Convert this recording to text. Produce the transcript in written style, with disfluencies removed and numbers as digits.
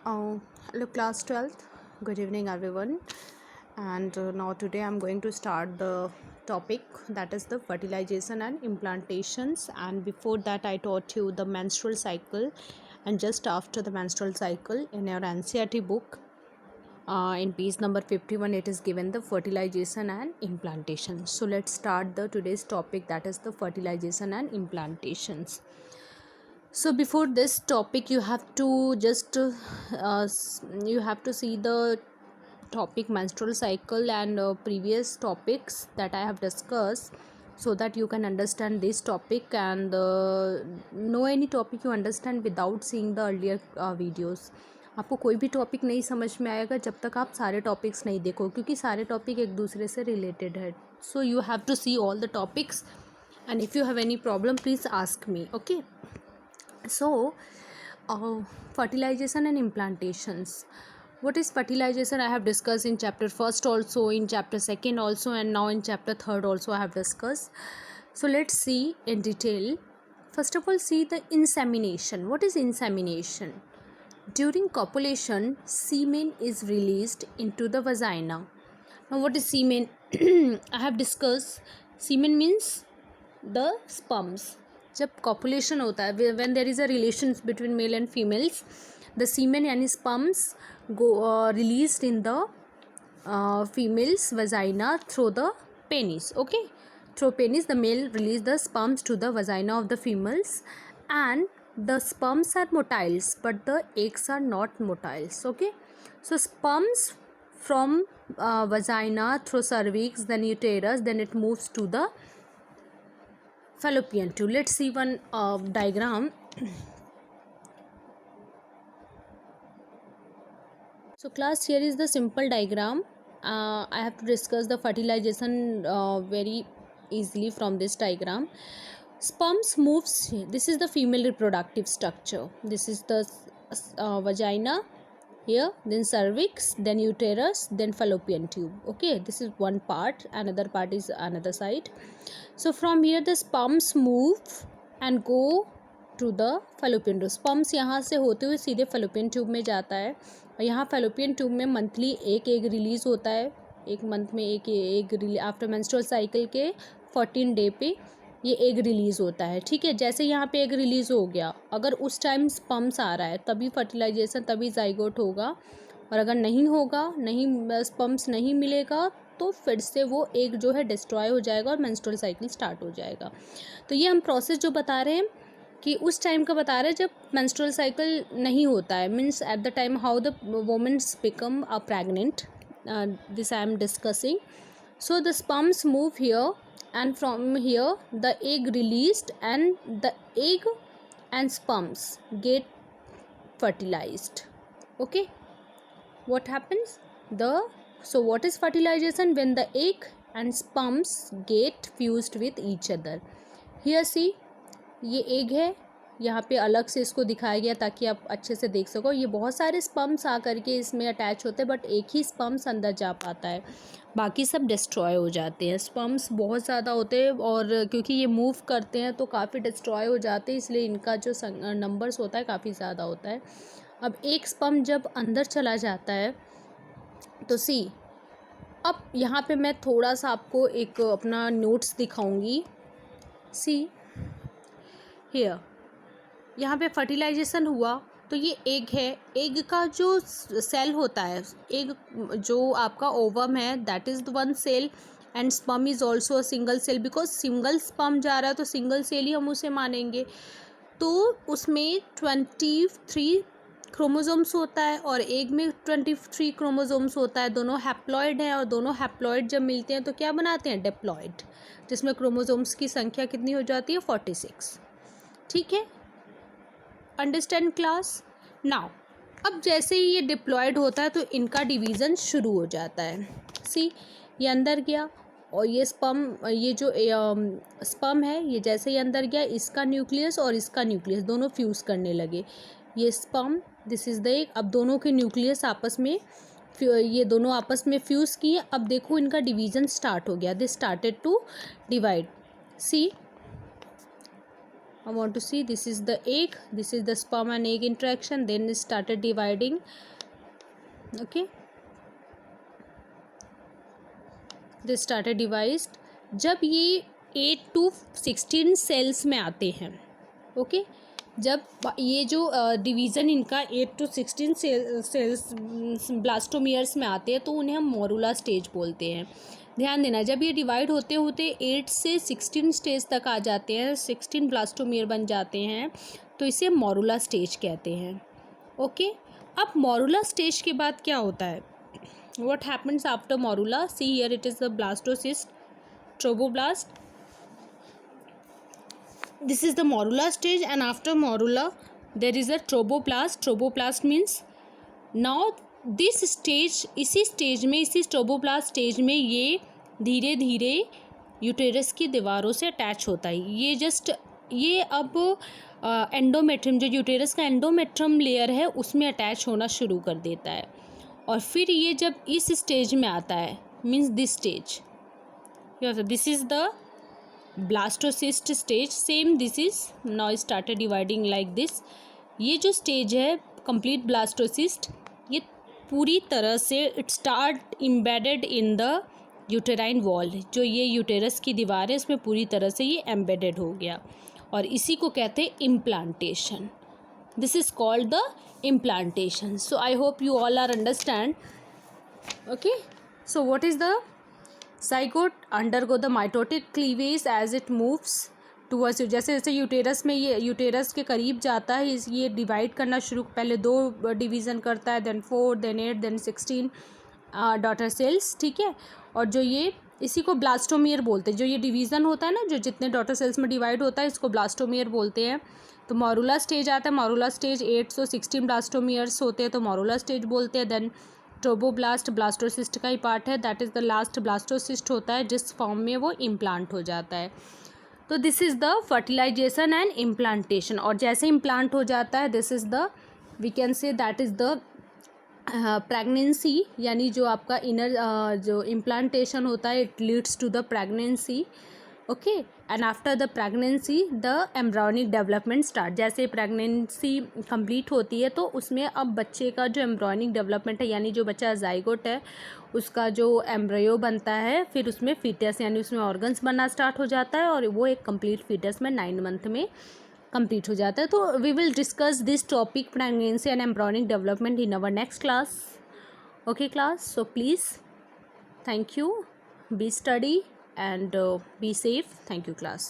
Hello class 12th, good evening everyone, and now today I'm going to start the topic that is the fertilization and implantations. And before that I taught you the menstrual cycle, and just after the menstrual cycle in your NCERT book, in page number 51 it is given the fertilization and implantation. So let's start the today's topic, that is the fertilization and implantations. So before this topic you have to just you have to see the topic menstrual cycle and previous topics that I have discussed, so that you can understand this topic and no any topic you understand without seeing the earlier videos. आपको कोई भी topic नहीं समझ में आएगा जब तक आप सारे टॉपिक्स नहीं देखो, क्योंकि सारे टॉपिक एक दूसरे से रिलेटेड है. So you have to see all the topics, and if you have any problem please ask me. Okay. So fertilization and implantations. What is fertilization? I have discussed in chapter first also, in chapter second also, and now in chapter third also I have discussed. So let's see in detail. First of all, see the insemination. What is insemination? During copulation, semen is released into the vagina. Now what is semen? I have discussed. Semen means the sperms. जब copulation होता है, when there is a relation between male and females, the semen यानी sperms go released in the females vagina through the penis. Okay, through penis the male release the sperms to the vagina of the females, and the sperms are motiles but the eggs are not motiles. Okay, so sperms from vagina through cervix, then uterus, then it moves to the fallopian tube. Let's see one diagram. So class, here is the simple diagram. I have to discuss the fertilization very easily from this diagram. Sperms moves. This is the female reproductive structure. This is the vagina here, then cervix, then uterus, then fallopian tube. Okay, this is one part, another part is another side. So from here the sperms move and go to the fallopian tube. Sperms यहाँ से होते हुए सीधे fallopian tube में जाता है, और यहाँ fallopian tube में मंथली एक एग रिलीज़ होता है. एक मंथ में एक एग आफ्टर मेंस्ट्रुअल साइकिल के 14 डे पे ये एग रिलीज़ होता है. ठीक है, जैसे यहाँ पे एग रिलीज़ हो गया, अगर उस टाइम स्पर्म्स आ रहा है तभी फर्टिलाइजेशन, तभी जाइगोट होगा, और अगर नहीं होगा, नहीं स्पर्म्स नहीं मिलेगा, तो फिर से वो एग जो है डिस्ट्रॉय हो जाएगा और मेंस्ट्रुअल साइकिल स्टार्ट हो जाएगा. तो ये हम प्रोसेस जो बता रहे हैं कि उस टाइम का बता रहे हैं जब मेंस्ट्रुअल साइकिल नहीं होता है, means at the time how the womens become a pregnant. This I am discussing. So the sperms move here, and from here the egg released, and the egg and sperms get fertilized. Okay, what happens? So what is fertilization? When the egg and sperms get fused with each other. Here see, ये egg है, यहाँ पे अलग से इसको दिखाया गया ताकि आप अच्छे से देख सको. ये बहुत सारे स्पर्म्स आ करके इसमें अटैच होते हैं, बट एक ही स्पर्म्स अंदर जा पाता है, बाकी सब डिस्ट्रॉय हो जाते हैं. स्पर्म्स बहुत ज़्यादा होते हैं, और क्योंकि ये मूव करते हैं तो काफ़ी डिस्ट्रॉय हो जाते हैं, इसलिए इनका जो नंबर्स होता है काफ़ी ज़्यादा होता है. अब एक स्पर्म जब अंदर चला जाता है तो सी, अब यहाँ पे मैं थोड़ा सा आपको एक अपना नोट्स दिखाऊंगी. सी हियर, यहाँ पे फर्टिलाइजेशन हुआ तो ये एग है. एग का जो सेल होता है, एग जो आपका ओवम है, that is the one cell, and sperm is also a single cell, because single sperm जा रहा है तो सिंगल सेल ही हम उसे मानेंगे. तो उसमें 23 क्रोमोसोम्स होता है, और एग में 23 क्रोमोसोम्स होता है. दोनों हैप्लॉइड हैं, और दोनों हैप्लॉइड जब मिलते हैं तो क्या बनाते हैं? डिप्लॉइड, जिसमें क्रोमोसोम्स की संख्या कितनी हो जाती है? 46. ठीक है, अंडरस्टैंड क्लास. नाउ अब जैसे ही ये डिप्लॉयड होता है तो इनका डिवीज़न शुरू हो जाता है. सी, ये अंदर गया, और ये स्पर्म, ये जो स्पर्म है, ये जैसे ही अंदर गया, इसका न्यूक्लियस और इसका न्यूक्लियस दोनों फ्यूज़ करने लगे. ये sperm, this is the egg. अब दोनों के न्यूक्लियस आपस में, ये दोनों आपस में फ्यूज़ किए. अब देखो इनका डिवीज़न स्टार्ट हो गया. They started to divide. See, I want to see, this is the egg, this is the sperm and egg interaction, then it started dividing. Okay, this started divided. जब ये 8 to 16 sales में आते हैं, okay, जब ये जो division इनका 8 to 16 sales blastomeres में आते हैं तो उन्हें हम मोरुला स्टेज बोलते हैं. ध्यान देना, जब ये डिवाइड होते होते 8 से 16 स्टेज तक आ जाते हैं, 16 ब्लास्टोमियर बन जाते हैं, तो इसे मोरुला स्टेज कहते हैं. ओके, अब मोरुला स्टेज के बाद क्या होता है? What happens after morula? See here, it is the blastocyst, trophoblast. This is the morula stage, and after morula there is a troboblast. Troboblast means now this stage, इसी stage में, इसी ट्रोबोब्लास्ट stage में ये धीरे धीरे यूटेरस की दीवारों से अटैच होता है. ये अब एंडोमेट्रियम, जो यूटेरस का एंडोमेट्रियम लेयर है उसमें अटैच होना शुरू कर देता है. और फिर ये जब इस स्टेज में आता है, means this stage, this is the blastocyst stage. Same this is now started dividing like this. ये जो स्टेज है कंप्लीट ब्लास्टोसिस्ट, ये पूरी तरह से it start embedded in the uterine wall. जो ये यूटेरस की दीवार है इसमें पूरी तरह से ये एम्बेडेड हो गया, और इसी को कहते हैं implantation. This is called the implantation. So I hope you all are understand. Okay, so what is the zygote undergo the mitotic cleavage as it moves towards you. जैसे जैसे यूटेरस में, ये यूटेरस के करीब जाता है, ये डिवाइड करना शुरू, पहले 2 डिवीज़न करता है, then 4, then 8, then 16 daughter cells. ठीक है, और जो ये इसी को ब्लास्टोमियर बोलते हैं. जो ये डिवीज़न होता है ना, जो जितने डॉटर सेल्स में डिवाइड होता है, इसको ब्लास्टोमियर बोलते हैं. तो मोरुला स्टेज आता है, मोरुला स्टेज 8 से 16 ब्लास्टोमियर्स होते हैं, तो मोरुला स्टेज बोलते हैं. देन ट्रोबोब्लास्ट ब्लास्टोसिस्ट का ही पार्ट है, that is the last blastocyst होता है जिस फॉर्म में वो इम्प्लांट हो जाता है. तो this is the fertilization and implantation. और जैसे इम्प्लांट हो जाता है, this is the, we can say that is the pregnancy, यानी जो आपका इनर जो इम्प्लांटेशन होता है, it leads to the pregnancy. Okay, and after the pregnancy the embryonic development start. जैसे प्रेगनेंसी कंप्लीट होती है तो उसमें अब बच्चे का जो एम्ब्रियोनिक डेवलपमेंट है, यानी जो बच्चा जाइगोट है उसका जो एम्ब्रियो बनता है, फिर उसमें फीटस यानी उसमें ऑर्गन्स बनना स्टार्ट हो जाता है, और वो एक कंप्लीट फीटस में 9 मंथ में कंप्लीट हो जाता है. तो we will discuss this topic pregnancy and embryonic development in our next class. Okay class, so please, thank you, be study and be safe. Thank you class.